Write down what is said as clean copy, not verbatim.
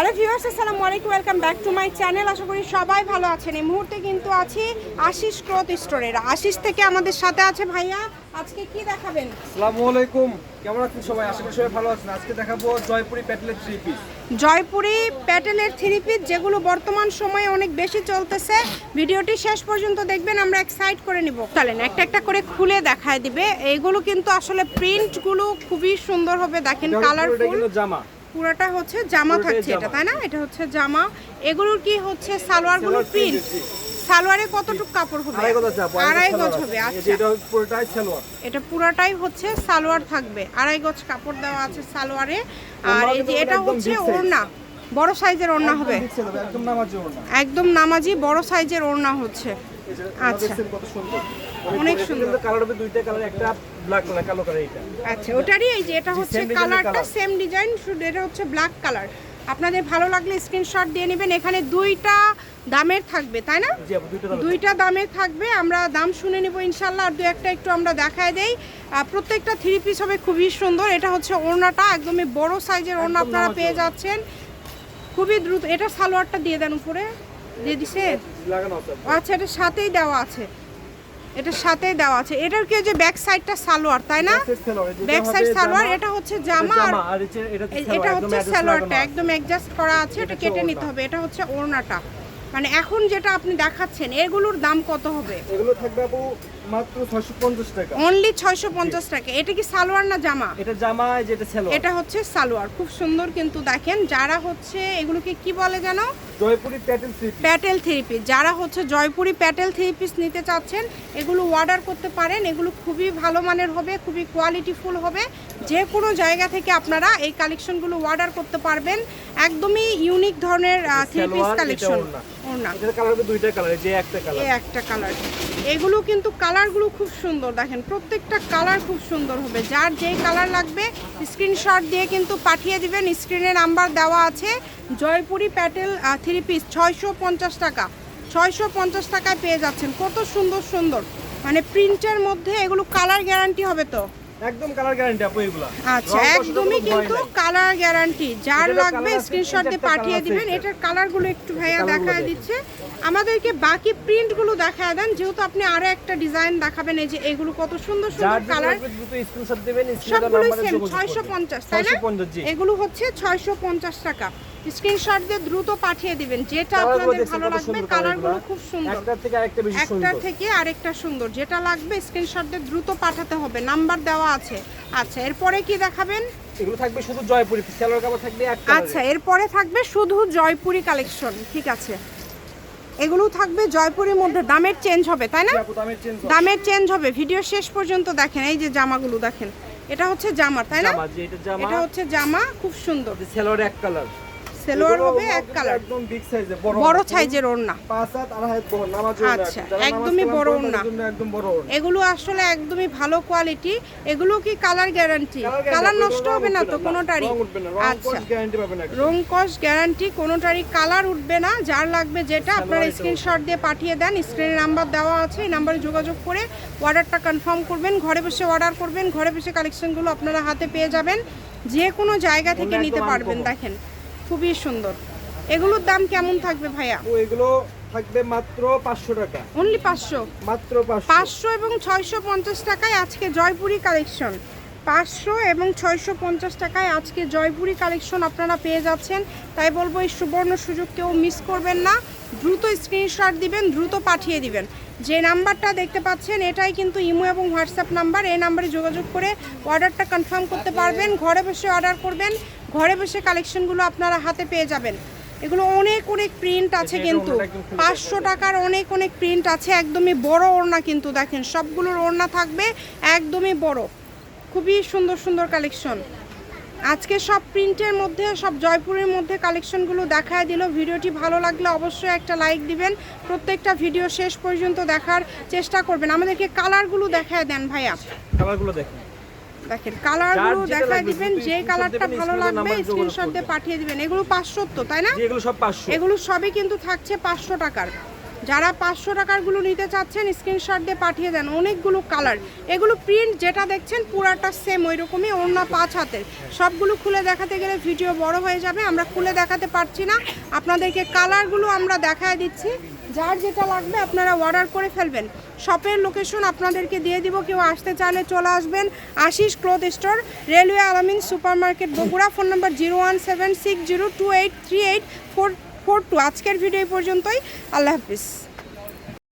Hello viewers, আসসালামু আলাইকুম, welcome back to my channel. আশা করি সবাই ভালো আছেন। এই মুহূর্তে কিন্তু আছি আশিস ক্লথ স্টোরের। আশিস থেকে আমাদের সাথে আছে ভাইয়া। আজকে কি দেখাবেন? আসসালামু আলাইকুম, কেমন আছেন সবাই? আশা করি সবাই ভালো আছেন। আজকে দেখাবো জয়পুরি প্যাটেলের থ্রি পিস। জয়পুরি প্যাটেলের থ্রি পিস, যেগুলো বর্তমান সময়ে অনেক বেশি চলতেছে। ভিডিওটি শেষ পর্যন্ত দেখবেন, আমরা এক্সাইট করে নিব। চলেন একটা একটা করে খুলে দেখায় দিবে। এইগুলো কিন্তু আসলে প্রিন্টগুলো খুবই সুন্দর হবে। দেখেন কালারফুল, জামা পুরোটা হচ্ছে জামা থাকছে এটা, তাই না? এটা হচ্ছে জামা। এগুলোর কি হচ্ছে সালোয়ারগুলো প্রিন্ট? সালোয়ারে কতটুকু কাপড় হবে? আড়াই গজ হবে। আচ্ছা, এটা পুরোটাই হচ্ছে সালোয়ার থাকবে। আড়াই গজ কাপড় দেওয়া আছে সালোয়ারে। আর এই যে এটা হচ্ছে ওড়না, বড় সাইজের ওড়না হবে, একদম নামাজি বড় সাইজের ওড়না হচ্ছে। আচ্ছা, অনেক সুন্দর কালার হবে, দুইটা কালার, একটা ব্ল্যাক কালার, কালো কালার। এটা আচ্ছা, ওটারই এই যে এটা হচ্ছে কালারটা সেম ডিজাইন, শুধু এটা হচ্ছে ব্ল্যাক কালার। আপনাদের ভালো লাগলে স্ক্রিনশট দিয়ে নেবেন। এখানে দুইটা দামের থাকবে, তাই না? দুইটা দামের থাকবে। আমরা দাম শুনে নেব ইনশাল্লাহ। আর দু একটা একটু আমরা দেখায় দেই। প্রত্যেকটা থ্রি পিস হবে খুবই সুন্দর। এটা হচ্ছে ওড়নাটা, একদমই বড় সাইজের ওড়না আপনারা পেয়ে যাচ্ছেন খুবই দ্রুত। এটা সালোয়ারটা দিয়ে দেন উপরে, দিয়ে দিছে। আচ্ছা, এটার সাথেই দেওয়া আছে, এটার সাথেই দেওয়া আছে। এটার কি যে ব্যাক সাইডটা সালোয়ার, তাই না? Back side salwar. এটা হচ্ছে জামা, আর এটা হচ্ছে সালোয়ারটা একদম অ্যাডজাস্ট করা আছে। এটা কেটে নিতে হবে। এটা হচ্ছে ওড়নাটা। মানে এখন যেটা আপনি দেখাচ্ছেন, এগুলোর দাম কত হবে? এগুলো থাকবে আপু মাত্র 650 টাকা। অনলি 650 টাকা। এটা কি সালোয়ার না জামা? এটা জামা, যেটা সালোয়ার। এটা হচ্ছে সালোয়ার। খুব সুন্দর কিন্তু দেখেন। যারা হচ্ছে এগুলোকে কি বলে জানো? Jaipuri Patel three piece. Patel three piece. যারা হচ্ছে জয়পুরি প্যাটেল থ্রি পিস নিতে চাচ্ছেন, এগুলো অর্ডার করতে পারেন। এগুলো খুবই ভালো মানের হবে, খুবই কোয়ালিটিফুল হবে। যে কোনো জায়গা থেকে আপনারা এই কালেকশনগুলো অর্ডার করতে পারবেন। একদমই ইউনিক ধরনের থ্রি পিস কালেকশন। ওড়না এটার কালার হবে দুইটা কালার, যে একটা কালার, এই একটা কালার। এগুলো কিন্তু কালারগুলো খুব সুন্দর। দেখেন প্রত্যেকটা কালার খুব সুন্দর হবে। যার যেই কালার লাগবে স্ক্রিনশট দিয়ে কিন্তু পাঠিয়ে দিবেন। স্ক্রিনে নাম্বার দেওয়া আছে। জয়পুরি প্যাটেল থ্রি পিস 650 টাকা। 650 টাকায় পেয়ে যাচ্ছেন। কত সুন্দর সুন্দর, মানে প্রিন্টের মধ্যে। এগুলো কালার গ্যারান্টি হবে তো? একদম কালার গ্যারান্টি আপু এগুলা। আচ্ছা, একদমই কিন্তু কালার গ্যারান্টি। যার লাগবে স্ক্রিনশট দিয়ে পাঠিয়ে দিবেন। এটার কালারগুলো একটু ভাইয়া দেখায় দিচ্ছে আমাদেরকে। বাকি প্রিন্টগুলো দেখায় দেন, যেহেতু আপনি আরো একটা ডিজাইন দেখাবেন। এই যে এগুলো কত সুন্দর সুন্দর কালার। স্ক্রিনশট দিবেন, সবগুলো সেম 650, তাই না? এগুলো হচ্ছে 650 টাকা। স্ক্রিনশট দিয়ে দ্রুত পাঠিয়ে দিবেন যেটা আপনাদের ভালো লাগবে। কালারগুলো খুব সুন্দর, একটা থেকে আরেকটা বেশি সুন্দর, একটা থেকে আরেকটা সুন্দর। যেটা লাগবে স্ক্রিনশট দিয়ে দ্রুত পাঠাতে হবে, নাম্বার দেওয়া আছে। আচ্ছা, এরপরে কি দেখাবেন? এগুলো থাকবে শুধু জয়পুরি, সালোয়ার কাপড় থাকবে একটা। আচ্ছা, এরপরে থাকবে শুধু জয়পুরি কালেকশন। ঠিক আছে, এগুলো থাকবে জয়পুরির মধ্যে। দামের চেঞ্জ হবে, তাই না? দামের চেঞ্জ হবে। ভিডিও শেষ পর্যন্ত দেখেন। এই যে জামাগুলো দেখেন, এটা হচ্ছে জামা, তাই না? এটা হচ্ছে জামা, খুব সুন্দর। সালোয়ার এক কালার, সালোয়ার হবে এক কালার, একদম বিগ সাইজের বড় সাইজের ওড়না। 5 হাত আর হাত বড় নামাজ ওড়না। আচ্ছা, একদমই বড় ওড়না, একদম বড় ওড়না। এগুলো আসলে একদমই ভালো কোয়ালিটি। এগুলো কি কালার গ্যারান্টি? কালার নষ্ট হবে না তো কোনোটারই? আচ্ছা, রং কস গ্যারান্টি, কোনোটারই কালার উঠবে না। যার লাগবে যেটা আপনারা স্ক্রিনশট দিয়ে পাঠিয়ে দেন। স্ক্রিনে নাম্বার দেওয়া আছে, এই নাম্বারে যোগাযোগ করে অর্ডারটা কনফার্ম করবেন। ঘরে বসে অর্ডার করবেন, ঘরে বসে কালেকশনগুলো আপনারা হাতে পেয়ে যাবেন। যে কোনো জায়গা থেকে নিতে পারবেন। দেখেন খুবই সুন্দর। এগুলোর দাম কেমন থাকবে ভাইয়া? এগুলো থাকবে মাত্র 500 টাকা। অনলি 500, মাত্র 500 এবং 650 টাকায় আজকে জয়পুরি কালেকশন। 500 এবং 650 টাকায় আজকে জয়পুরি কালেকশন আপনারা পেয়ে যাচ্ছেন। তাই বলবো এই সুবর্ণ সুযোগ কেউ মিস করবেন না। দ্রুত স্ক্রিনশট দিবেন, দ্রুত পাঠিয়ে দিবেন। যে নাম্বারটা দেখতে পাচ্ছেন এটাই কিন্তু ইমো এবং হোয়াটসঅ্যাপ নাম্বার। এই নাম্বারে যোগাযোগ করে অর্ডারটা কনফার্ম করতে পারবেন। ঘরে বসে অর্ডার করবেন, ঘরে বসে কালেকশনগুলো আপনারা হাতে পেয়ে যাবেন। এগুলো অনেক অনেক প্রিন্ট আছে কিন্তু 500 টাকার অনেক অনেক প্রিন্ট আছে। একদমই বড় ওড়না কিন্তু দেখেন, সবগুলোর ওড়না থাকবে একদমই বড়। খুবই সুন্দর সুন্দর কালেকশন আজকে। সব প্রিন্টের মধ্যে, সব জয়পুরের মধ্যে কালেকশনগুলো দেখায় দিল। ভিডিওটি ভালো লাগলে অবশ্যই একটা লাইক দিবেন। প্রত্যেকটা ভিডিও শেষ পর্যন্ত দেখার চেষ্টা করবেন। আমাদেরকে কালারগুলো দেখায় দেন ভাইয়া। কালারগুলো দেখেন, দেখেন কালারগুলো দেখায় দিবেন। যে কালারটা ভালো লাগবে স্ক্রিনশট দিয়ে পাঠিয়ে দিবেন। এগুলো 500 তো, তাই না? এগুলো সব 500। এগুলো সবই কিন্তু থাকছে 500 টাকার। যারা 500 টাকারগুলো নিতে চাচ্ছেন স্ক্রিনশট দিয়ে পাঠিয়ে দেন। অনেকগুলো কালার, এগুলো প্রিন্ট যেটা দেখছেন পুরাটা সেম ওই রকমই, ওড়না 5 হাতের। সবগুলো খুলে দেখাতে গেলে ভিডিও বড় হয়ে যাবে, আমরা খুলে দেখাতে পারছি না। আপনাদেরকে কালারগুলো আমরা দেখায় দিচ্ছি, যার যেটা লাগবে আপনারা অর্ডার করে ফেলবেন। শপের লোকেশন আপনাদেরকে দিয়ে দিব, কেউ আসতে চাইলে চলে আসবেন। আশিস ক্লথ স্টোর, রেলওয়ে আলামিন super market, Bogura. Phone number 01760283842। আজকের ভিডিও এই পর্যন্তই। আল্লাহ হাফিজ।